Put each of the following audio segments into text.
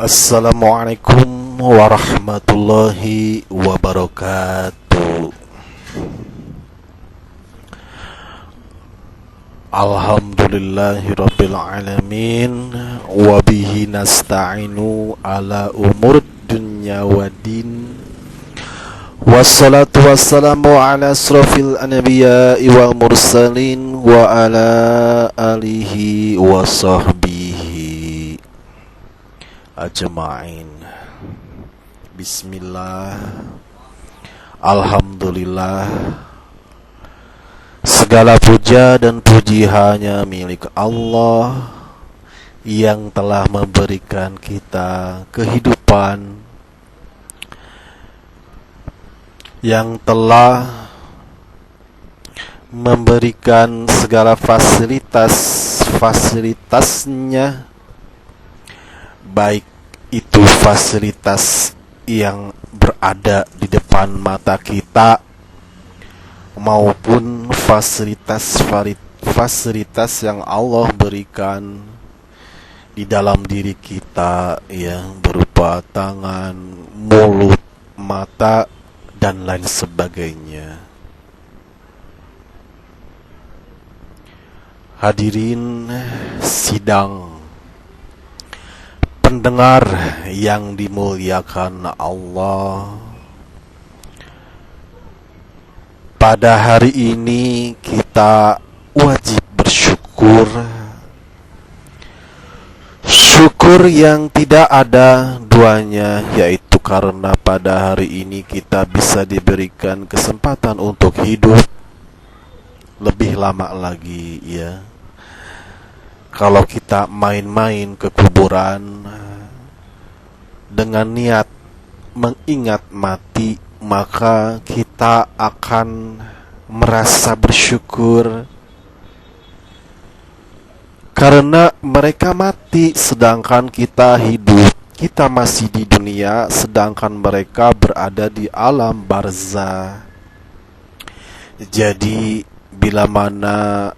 Assalamualaikum warahmatullahi wabarakatuh. Alhamdulillahirabbil alamin wa bihi nasta'inu ala umur dunya waddin. Wassalatu wassalamu ala asrofil anbiya'i wal mursalin wa ala alihi wa sahbihi ajma'in. Bismillah. Alhamdulillah. Segala puja dan puji hanya milik Allah yang telah memberikan kita kehidupan, yang telah memberikan segala fasilitasnya, baik itu fasilitas yang berada di depan mata kita maupun fasilitas yang Allah berikan di dalam diri kita, yang berupa tangan, mulut, mata, dan lain sebagainya. Hadirin sidang, pendengar yang dimuliakan Allah, pada hari ini kita wajib bersyukur. Syukur yang tidak ada duanya, yaitu karena pada hari ini kita bisa diberikan kesempatan untuk hidup lebih lama lagi, ya. Kalau kita main-main ke kuburan dengan niat mengingat mati, maka kita akan merasa bersyukur karena mereka mati sedangkan kita hidup. Kita masih di dunia sedangkan mereka berada di alam barzah. Jadi bila mana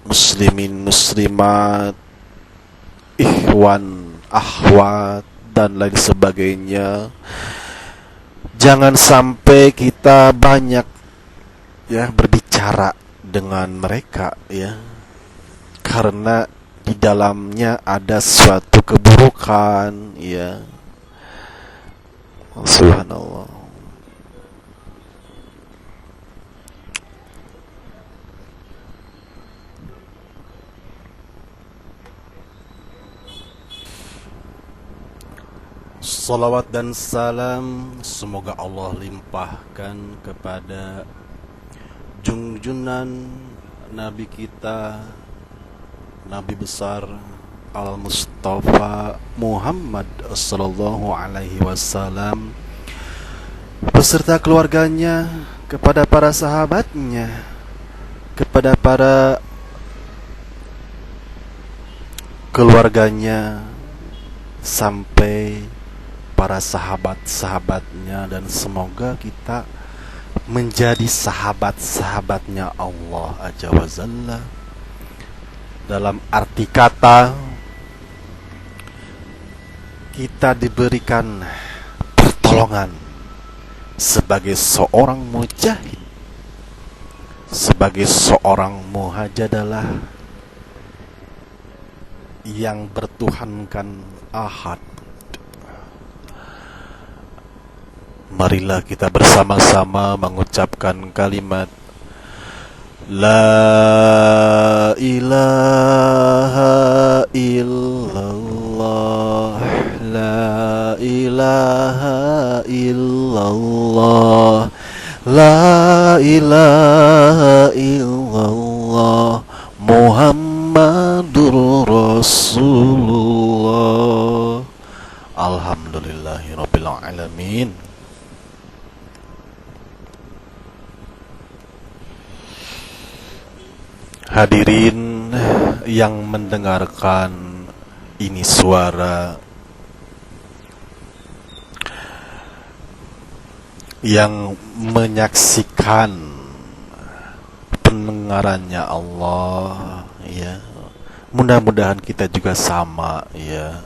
muslimin muslimat, ikhwan, akhwat, dan lain sebagainya, jangan sampai kita banyak berbicara dengan mereka, karena di dalamnya ada suatu keburukan, subhanallah. Salawat dan salam semoga Allah limpahkan kepada junjunan Nabi kita, Nabi besar Al-Mustafa Muhammad sallallahu alaihi wasallam, beserta keluarganya, kepada para sahabatnya, kepada para keluarganya, sampai para sahabat-sahabatnya, dan semoga kita menjadi sahabat-sahabatnya Allah Azza wa Jalla. Dalam arti kata, kita diberikan pertolongan sebagai seorang mujahid, sebagai seorang muhajadalah yang bertuhankan ahad. Marilah kita bersama-sama mengucapkan kalimat La ilaha illallah, La ilaha illallah, La ilaha illallah, Muhammadur Rasulullah. Alhamdulillahirabbil alamin. Hadirin yang mendengarkan ini suara, yang menyaksikan pendengarannya Allah, ya. Mudah-mudahan kita juga sama, ya.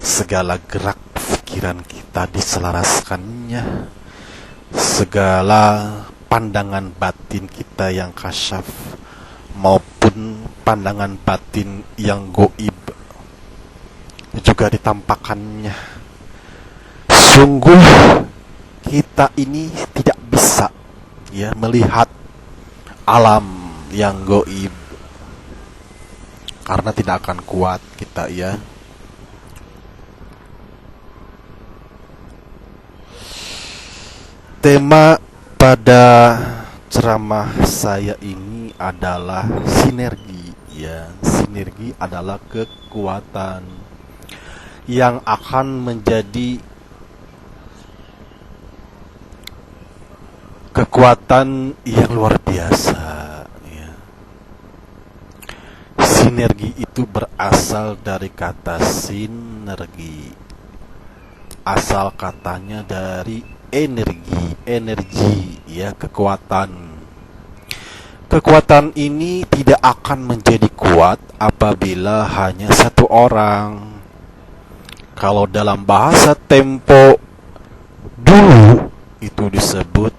segala gerak pikiran kita diselaraskannya, segala pandangan batin kita yang kasyaf maupun pandangan batin yang goib juga ditampakkannya. Sungguh kita ini tidak bisa melihat alam yang goib karena tidak akan kuat kita Tema pada ceramah saya ini adalah sinergi Sinergi adalah kekuatan yang akan menjadi kekuatan yang luar biasa Sinergi itu berasal dari kata sinergi. Asal katanya dari energi kekuatan. Kekuatan ini tidak akan menjadi kuat apabila hanya satu orang. Kalau dalam bahasa tempo dulu itu disebut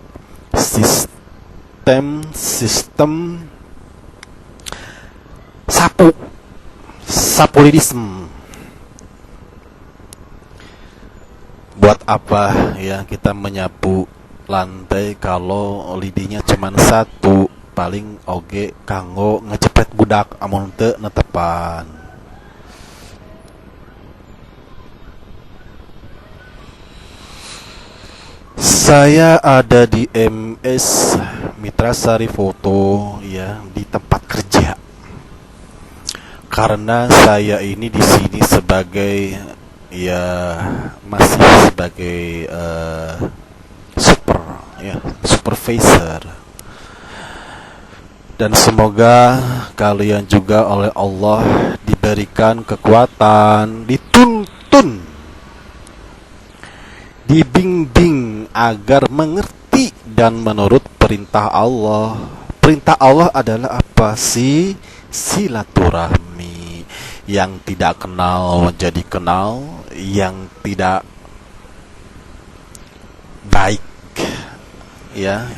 sistem sapulidisme. Buat apa kita menyapu lantai kalau lidinya cuma satu, paling oge kanggo ngecepet budak amun teu netepan. Saya ada di MS Mitrasari Foto di tempat kerja. Karena saya ini di sini sebagai masih sebagai supervisor. Dan semoga kalian juga oleh Allah diberikan kekuatan, dituntun, dibimbing agar mengerti dan menurut perintah Allah. Perintah Allah adalah apa sih? Silaturahmi. Yang tidak kenal menjadi kenal, yang tidak baik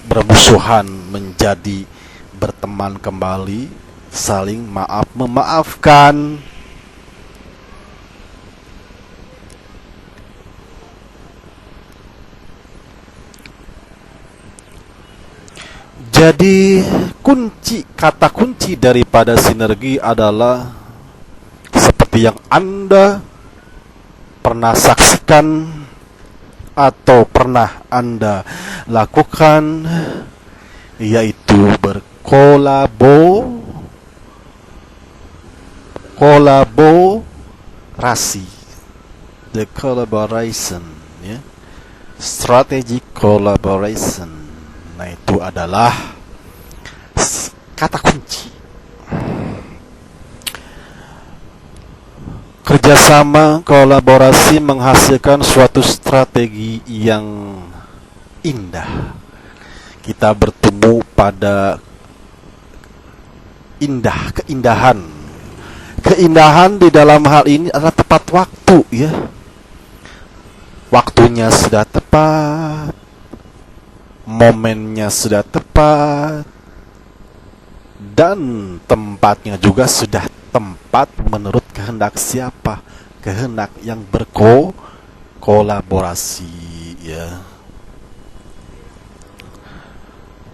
bermusuhan menjadi berteman kembali, saling maaf memaafkan. Jadi kata kunci daripada sinergi adalah seperti yang Anda pernah saksikan atau pernah Anda lakukan, yaitu kolaborasi, the collaboration, strategic collaboration. Nah, itu adalah kata kunci. Kerjasama, kolaborasi menghasilkan suatu strategi yang indah. Kita bertemu pada keindahan. Keindahan di dalam hal ini adalah tepat waktu Waktunya sudah tepat, momennya sudah tepat, dan tempatnya juga sudah tempat menurut kehendak siapa? Kehendak yang berkolaborasi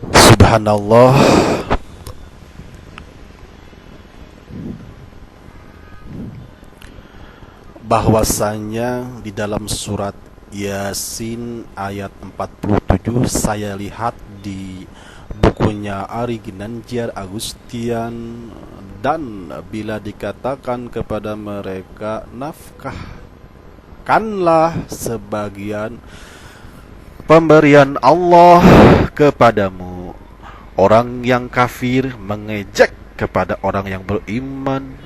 Subhanallah. Bahwasanya di dalam surat Yasin ayat 47 saya lihat di bukunya Ari Ginanjar Agustian, dan bila dikatakan kepada mereka nafkahkanlah sebagian pemberian Allah kepadamu. Orang yang kafir mengejek kepada orang yang beriman,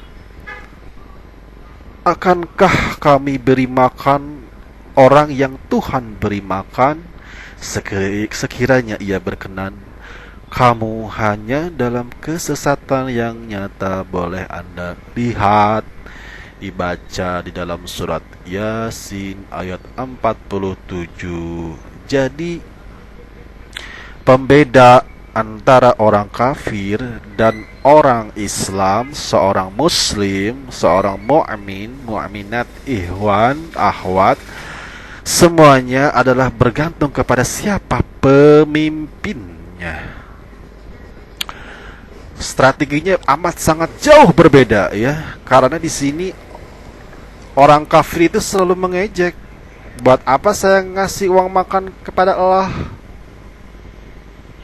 akankah kami beri makan orang yang Tuhan beri makan? Sekiranya ia berkenan, kamu hanya dalam kesesatan yang nyata. Boleh Anda lihat dibaca di dalam surat Yasin ayat 47. Jadi pembeda antara orang kafir dan orang Islam, seorang muslim, seorang mu'min, mu'minat, ikhwan, ahwat, semuanya adalah bergantung kepada siapa pemimpinnya. Strateginya amat sangat jauh berbeda ya. Karena di sini orang kafir itu selalu mengejek, buat apa saya ngasih uang makan kepada Allah?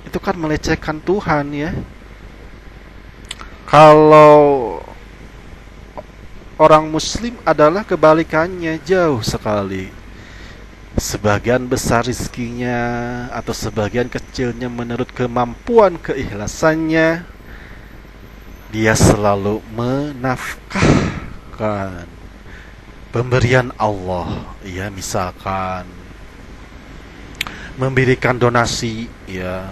Itu kan melecehkan Tuhan ya. Kalau orang muslim adalah kebalikannya, jauh sekali. Sebagian besar rizkinya atau sebagian kecilnya menurut kemampuan keikhlasannya, dia selalu menafkahkan pemberian Allah ya, misalkan memberikan donasi ya,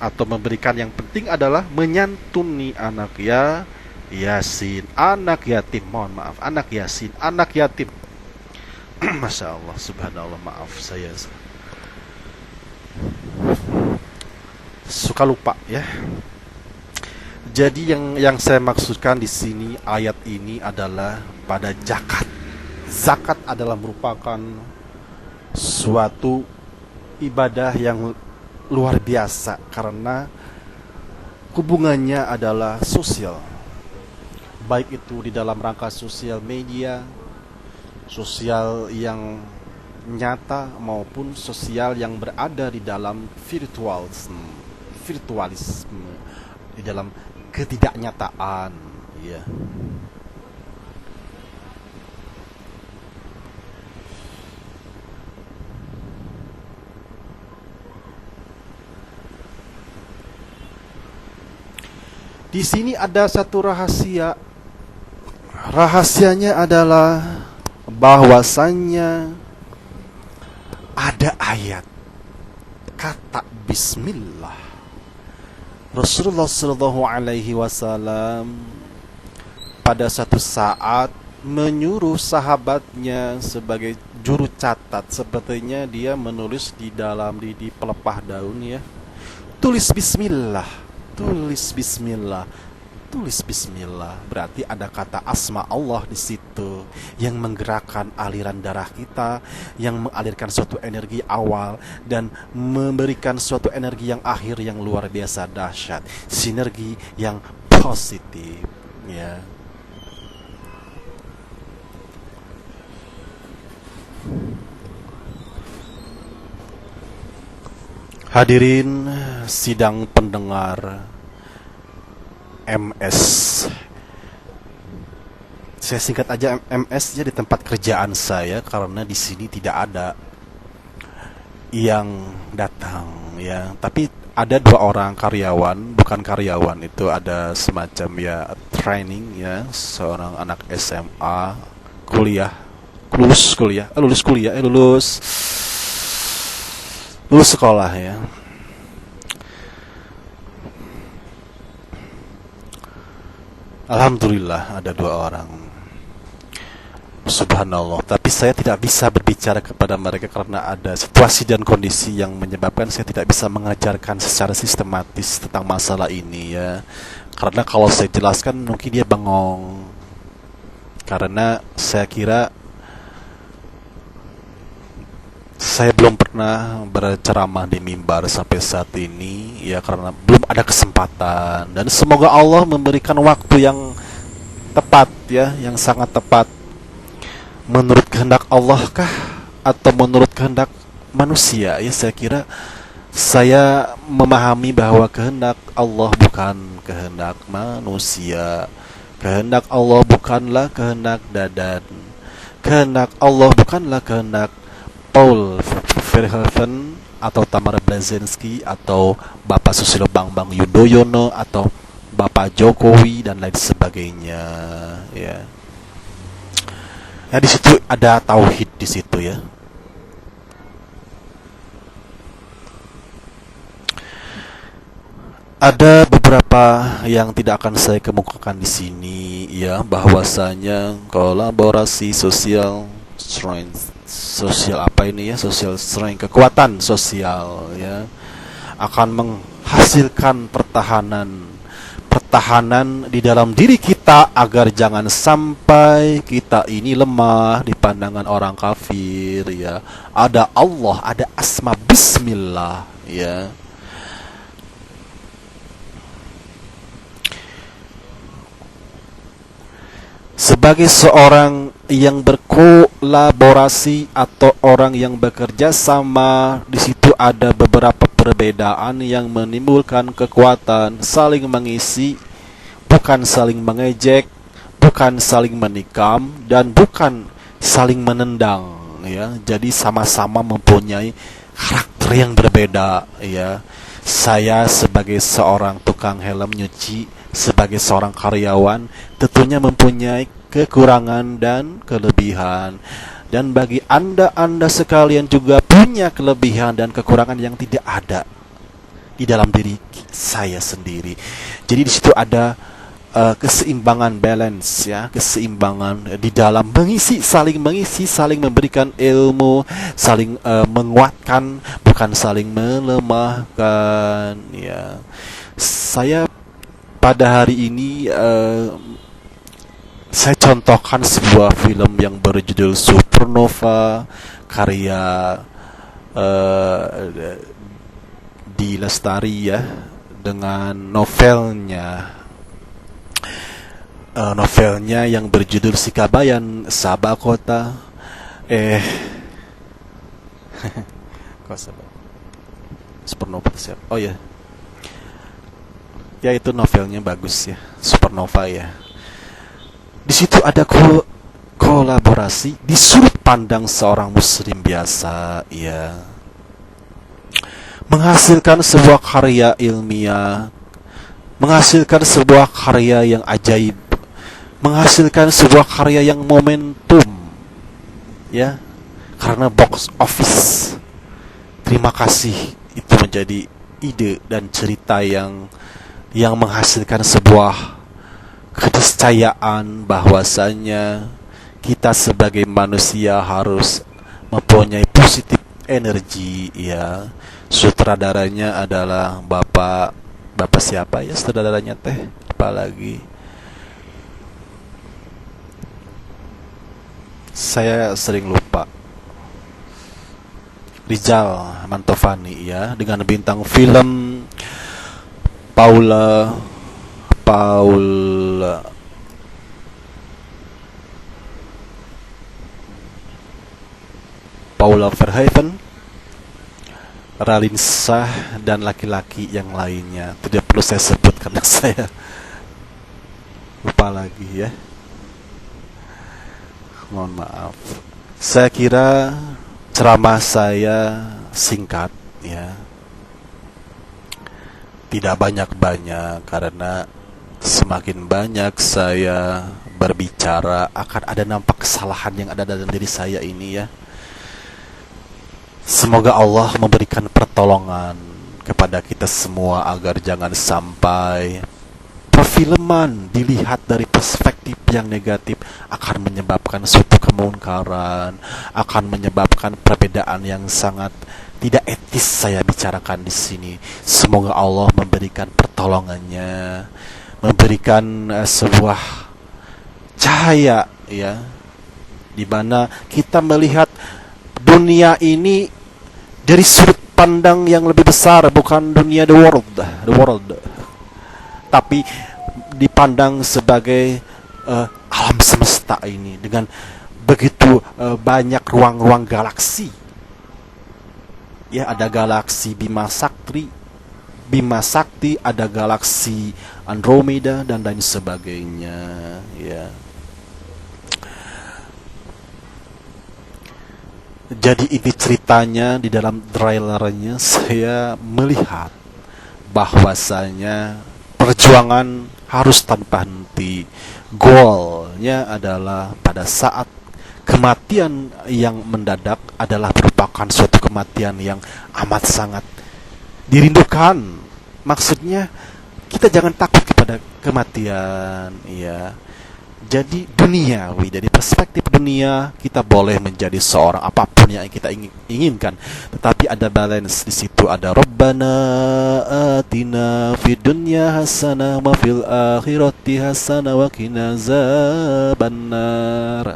atau memberikan, yang penting adalah menyantuni anak yasin, anak yatim, mohon maaf, anak yasin, anak yatim. Masya Allah, subhanallah, maaf saya suka lupa ya. Jadi yang saya maksudkan di sini ayat ini adalah pada zakat. Zakat adalah merupakan suatu ibadah yang luar biasa karena hubungannya adalah sosial. Baik itu di dalam rangka sosial media, sosial yang nyata maupun sosial yang berada di dalam virtualisme, di dalam ketidaknyataan ya. Di sini ada satu rahasia. Rahasianya adalah bahwasannya ada ayat kata bismillah. Rasulullah Shallallahu Alaihi Wasallam pada satu saat menyuruh sahabatnya sebagai juru catat, sepertinya dia menulis di dalam di pelepah daun ya, tulis bismillah, tulis bismillah, tulis bismillah. Berarti ada kata asma Allah di situ yang menggerakkan aliran darah kita, yang mengalirkan suatu energi awal dan memberikan suatu energi yang akhir yang luar biasa dahsyat, sinergi yang positif ya. Hadirin sidang pendengar MS, saya singkat aja MS nya di tempat kerjaan saya karena di sini tidak ada yang datang ya, tapi ada 2 orang karyawan, bukan karyawan, itu ada semacam ya training ya, seorang anak SMA lulus sekolah ya. Alhamdulillah ada 2 orang. Subhanallah. Tapi saya tidak bisa berbicara kepada mereka karena ada situasi dan kondisi yang menyebabkan saya tidak bisa mengajarkan secara sistematis tentang masalah ini ya. Karena kalau saya jelaskan mungkin dia bengong. Karena saya kira saya belum pernah berceramah di mimbar sampai saat ini ya, karena belum ada kesempatan, dan semoga Allah memberikan waktu yang tepat ya, yang sangat tepat menurut kehendak Allah kah atau menurut kehendak manusia ya. Saya kira saya memahami bahwa kehendak Allah bukan kehendak manusia. Kehendak Allah bukanlah kehendak Dadan. Kehendak Allah bukanlah kehendak Paul Verhoeven atau Tamara Blazensky atau Bapak Susilo Bambang Yudhoyono atau Bapak Jokowi dan lain sebagainya ya. Nah di situ ada tauhid di situ ya. Ada beberapa yang tidak akan saya kemukakan di sini, ya, bahwasanya kolaborasi sosial strength, sosial apa ini ya, social strength, kekuatan sosial, ya, akan menghasilkan pertahanan di dalam diri kita agar jangan sampai kita ini lemah di pandangan orang kafir, ya. Ada Allah, ada asma bismillah, ya. Sebagai seorang yang berkolaborasi atau orang yang bekerja sama, di situ ada beberapa perbedaan yang menimbulkan kekuatan, saling mengisi, bukan saling mengejek, bukan saling menikam, dan bukan saling menendang, ya. Jadi sama-sama mempunyai karakter yang berbeda, ya. Saya sebagai seorang tukang helm nyuci, sebagai seorang karyawan, tentunya mempunyai kekurangan dan kelebihan. Dan bagi Anda sekalian juga punya kelebihan dan kekurangan yang tidak ada di dalam diri saya sendiri. Jadi di situ ada keseimbangan, balance, ya, keseimbangan di dalam saling mengisi, saling memberikan ilmu, saling menguatkan, bukan saling melemahkan, ya. Saya pada hari ini saya contohkan sebuah film yang berjudul Supernova, karya Di Lestari, ya, dengan novelnya yang berjudul Sikabayan Sabakota. Kok Sabak? Supernova siapa? Oh ya. Ya, itu novelnya bagus, ya, Supernova, ya. Di situ ada kolaborasi di sudut pandang seorang muslim biasa, ya, menghasilkan sebuah karya ilmiah, menghasilkan sebuah karya yang ajaib, menghasilkan sebuah karya yang momentum, ya, karena box office. Terima kasih, itu menjadi ide dan cerita yang menghasilkan sebuah keniscayaan bahwasanya kita sebagai manusia harus mempunyai positif energi, ya. Sutradaranya adalah Bapak siapa ya sutradaranya teh? Apalagi saya sering lupa. Rizal Mantovani, ya, dengan bintang film Paula Verhoeven, Ralinsa, dan laki-laki yang lainnya. Tidak perlu saya sebut karena saya lupa lagi, ya. Mohon maaf. Saya kira ceramah saya singkat, ya, tidak banyak-banyak, karena semakin banyak saya berbicara akan ada nampak kesalahan yang ada dalam diri saya ini, ya. Semoga Allah memberikan pertolongan kepada kita semua agar jangan sampai perfilman dilihat dari perspektif yang negatif akan menyebabkan suatu kemungkaran, akan menyebabkan perbedaan yang sangat tidak etis saya bicarakan di sini. Semoga Allah memberikan pertolongannya, memberikan sebuah cahaya, ya, di mana kita melihat dunia ini dari sudut pandang yang lebih besar, bukan dunia the world, tapi dipandang sebagai alam semesta ini dengan begitu banyak ruang-ruang galaksi. Ya, ada galaksi Bima Sakti, ada galaksi Andromeda dan lain sebagainya, ya. Jadi ini ceritanya. Di dalam trailernya saya melihat bahwasanya perjuangan harus tanpa henti. Goalnya adalah pada saat kematian yang mendadak adalah merupakan suatu kematian yang amat sangat dirindukan. Maksudnya kita jangan takut kepada kematian, ya. Jadi duniawi, dari perspektif dunia kita boleh menjadi seorang apapun yang kita inginkan, tetapi ada balance di situ. Ada Rabbana atina fid dunya hasanah wa fil akhirati hasanah wa qina azabannar.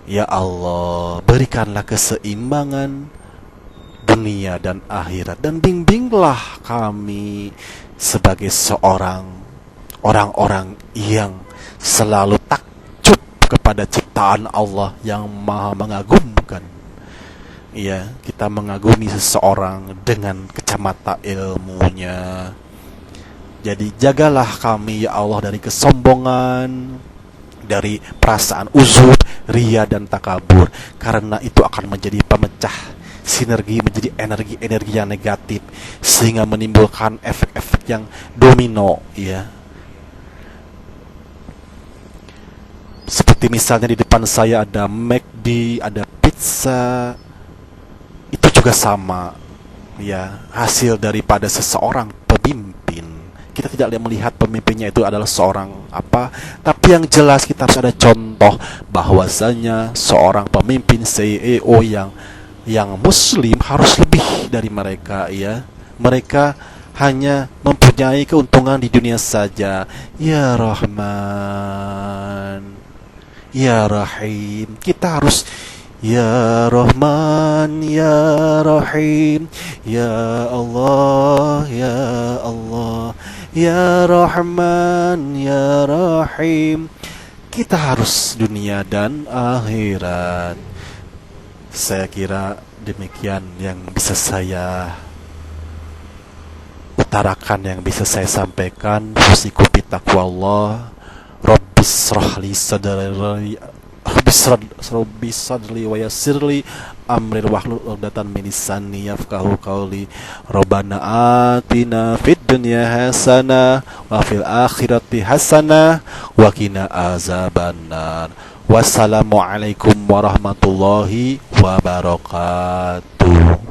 Ya Allah, berikanlah keseimbangan dunia dan akhirat, dan bimbinglah kami sebagai orang-orang yang selalu takjub kepada ciptaan Allah yang maha mengagumkan. Ya, kita mengagumi seseorang dengan kacamata ilmunya. Jadi jagalah kami ya Allah dari kesombongan, dari perasaan uzur, ria dan takabur, karena itu akan menjadi pemecah sinergi, menjadi energi-energi yang negatif, sehingga menimbulkan efek-efek yang domino, ya. Seperti misalnya di depan saya ada McD, ada pizza, itu juga sama, ya, hasil daripada seseorang pemimpin. Kita tidak melihat pemimpinnya itu adalah seorang apa, tapi yang jelas kita harus ada contoh bahwasanya seorang pemimpin CEO yang muslim harus lebih dari mereka, ya. Mereka hanya mempunyai keuntungan di dunia saja. Ya Rahman, Ya Rahim, kita harus Ya Rahman, Ya Rahim, Ya Allah, Ya Allah, Ya Rahman, Ya Rahim. Kita harus dunia dan akhirat. Saya kira demikian yang bisa saya utarakan, yang bisa saya sampaikan. Fusiku bitaqwallah. Rabbishrah li sadri wa yassirli amri wahlul 'uqdatam min lisani yafqahu qawli. Rabbana atina fid dunya hasanah wa fil akhirati hasanah wa qina azabannar. Wassalamualaikum warahmatullahi wabarakatuh.